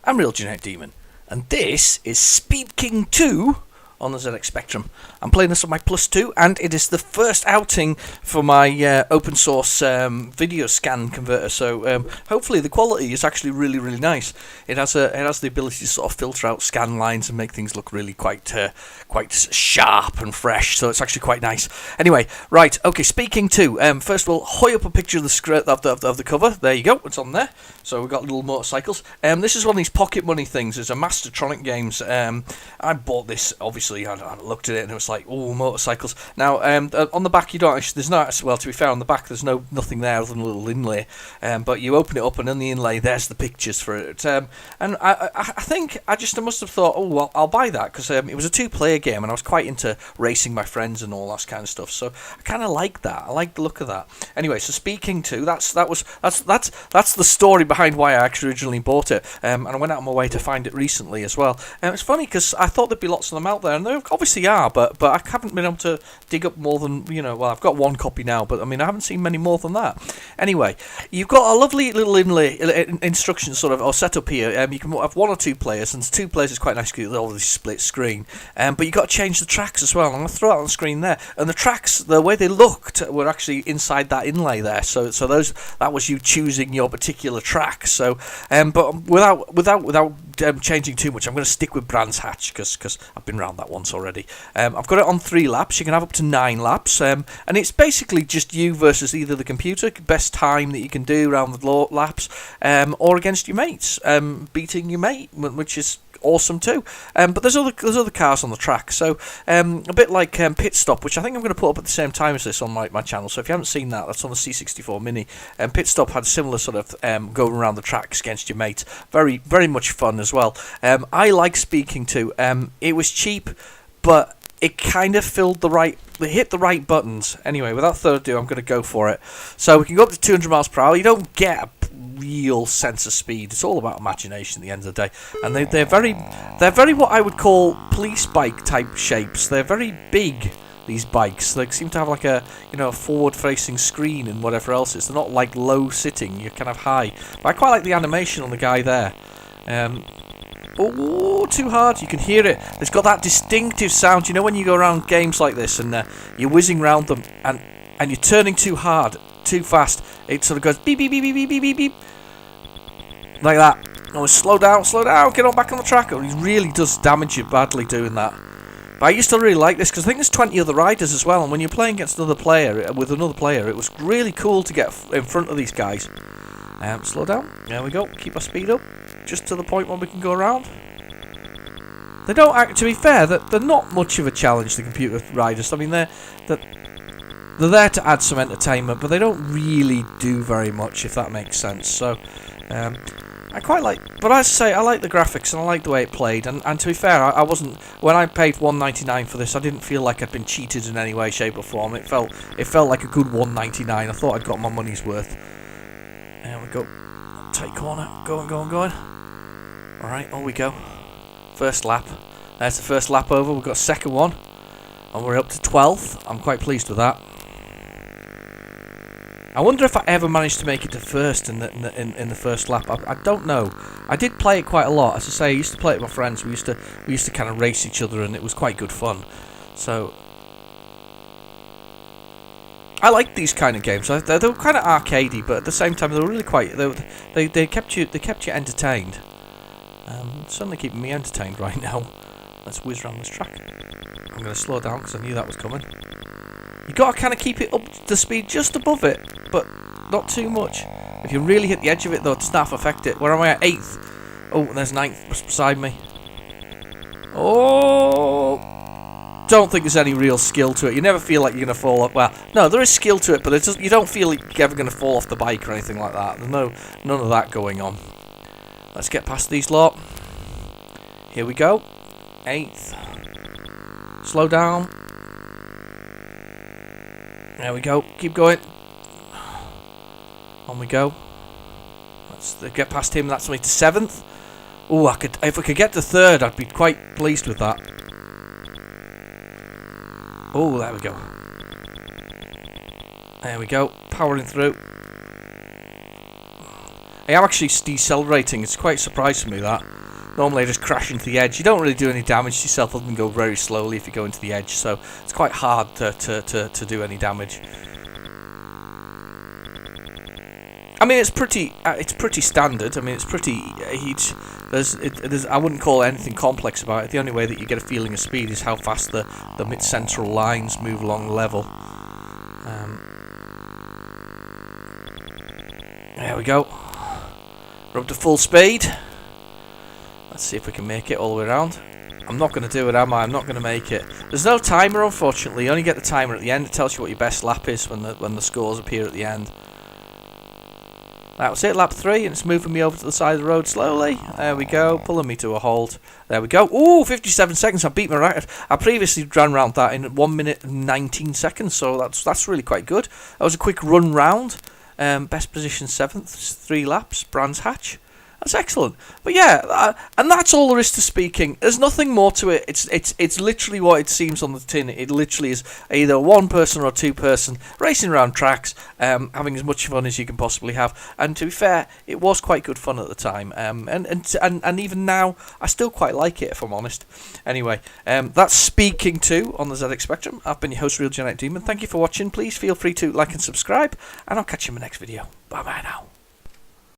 I'm Real Genetic Demon, and this is Speed King 2 on the ZX Spectrum. I'm playing this on my Plus 2, and it is the first outing for my open source video scan converter, so hopefully the quality is actually really, really nice. It has the ability to sort of filter out scan lines and make things look really quite sharp and fresh, so it's actually quite nice. Anyway, right, okay, Speed King 2. First of all, hoy up a picture of the cover. There you go, it's on there. So we've got little motorcycles. This is one of these pocket money things. It's a Mastertronic games. I bought this, obviously. I looked at it and it was like, oh, motorcycles. Now, on the back, you don't actually, there's not, well, to be fair, on the back, there's nothing there other than a little inlay. But you open it up and in the inlay, there's the pictures for it. And I think I must have thought, oh, well, I'll buy that because it was a two-player game and I was quite into racing my friends and all that kind of stuff. So I kind of like that. I like the look of that. Anyway, so Speed King 2, that's the story behind why I actually originally bought it. And I went out of my way to find it recently as well. It's funny because I thought there'd be lots of them out there, and there obviously are, but I haven't been able to dig up more than, well, I've got one copy now, but I mean, I haven't seen many more than that. Anyway, you've got a lovely little inlay instruction sort of, or setup here. You can have one or two players, and two players is quite nice because they're already split screen. But you've got to change the tracks as well. I'm going to throw it on the screen there, and the tracks, the way they looked, were actually inside that inlay there. So that was you choosing your particular track. So, but without changing too much, I'm going to stick with Brands Hatch because I've been around that once already. I've got it on 3 laps. You can have up to 9 laps, and it's basically just you versus either the computer, best time that you can do around the laps, or against your mates, beating your mate, which is awesome too. But there's other cars on the track, so a bit like Pit Stop, which I think I'm going to put up at the same time as this on my channel. So if you haven't seen that, that's on the C64 Mini. Pit Stop had similar sort of going around the tracks against your mates. Very, very much fun as well. I like Speed King 2. It was cheap, but it kind of hit the right buttons. Anyway, without further ado, I'm going to go for it. So we can go up to 200 miles per hour. You don't get a real sense of speed. It's all about imagination at the end of the day. And they're very what I would call police bike type shapes. They're very big, these bikes. They seem to have like a forward-facing screen and whatever else is. They're not like low sitting. You're kind of high. But I quite like the animation on the guy there. Oh, too hard. You can hear it. It's got that distinctive sound. You know when you go around games like this and you're whizzing around them and you're turning too hard, too fast, it sort of goes beep, beep, beep, beep, beep, beep, beep, beep. Like that. Oh, slow down, get on back on the track. Oh, he really does damage you badly doing that. But I used to really like this because I think there's 20 other riders as well, and when you're playing against another player, it was really cool to get in front of these guys. Slow down. There we go. Keep our speed up. Just to the point where we can go around. They don't act, to be fair, they're not much of a challenge, the computer riders. I mean, they're there to add some entertainment, but they don't really do very much, if that makes sense. So, I quite like, but as I say, I like the graphics and I like the way it played. And to be fair, I wasn't, when I paid $1.99 for this, I didn't feel like I'd been cheated in any way, shape or form. It felt like a good $1.99. I thought I'd got my money's worth. There we go. Tight corner. Going. Alright, on we go. First lap. There's the first lap over. We've got a second one. And we're up to 12th. I'm quite pleased with that. I wonder if I ever managed to make it to first in the first lap. I don't know. I did play it quite a lot. As I say, I used to play it with my friends. We used to kind of race each other, and it was quite good fun. So I like these kind of games. They were kind of arcadey, but at the same time they were really quite. They kept you entertained. Certainly keeping me entertained right now. Let's whiz around this track. I'm going to slow down because I knew that was coming. You got to kind of keep it up to speed just above it, but not too much. If you really hit the edge of it, though, it doesn't half affect it. Where am I at? 8th. Oh, and there's 9th beside me. Oh, don't think there's any real skill to it. You never feel like you're going to fall off. Well, no, there is skill to it, but you don't feel like you're ever going to fall off the bike or anything like that. There's none of that going on. Let's get past these lot. Here we go. 8th. Slow down. There we go. Keep going. On we go. Let's get past him. That's me to 7th. Oh, if I could get to 3rd, I'd be quite pleased with that. Oh, there we go. There we go. Powering through. I am actually decelerating. It's quite surprising me that. Normally I just crash into the edge. You don't really do any damage to yourself other than go very slowly if you go into the edge, so it's quite hard to do any damage. I mean, it's pretty standard. I mean, it's pretty. I wouldn't call anything complex about it. The only way that you get a feeling of speed is how fast the mid-central lines move along the level. There we go. We're up to full speed. Let's see if we can make it all the way around. I'm not going to do it, am I? I'm not going to make it. There's no timer, unfortunately. You only get the timer at the end. It tells you what your best lap is when the scores appear at the end. That was it, lap 3, and it's moving me over to the side of the road slowly. There we go, pulling me to a halt. There we go. Ooh, 57 seconds. I beat my record. I previously ran around that in 1 minute and 19 seconds, so that's really quite good. That was a quick run round. Best position 7th, 3 laps, Brands Hatch. That's excellent. But yeah, and that's all there is to speaking. There's nothing more to it. It's literally what it seems on the tin. It literally is either a 1 person or a 2 person racing around tracks, having as much fun as you can possibly have. And to be fair, it was quite good fun at the time. And even now, I still quite like it, if I'm honest. Anyway, that's Speaking 2 on the ZX Spectrum. I've been your host, Real Genetic Demon. Thank you for watching. Please feel free to like and subscribe, and I'll catch you in my next video. Bye bye now.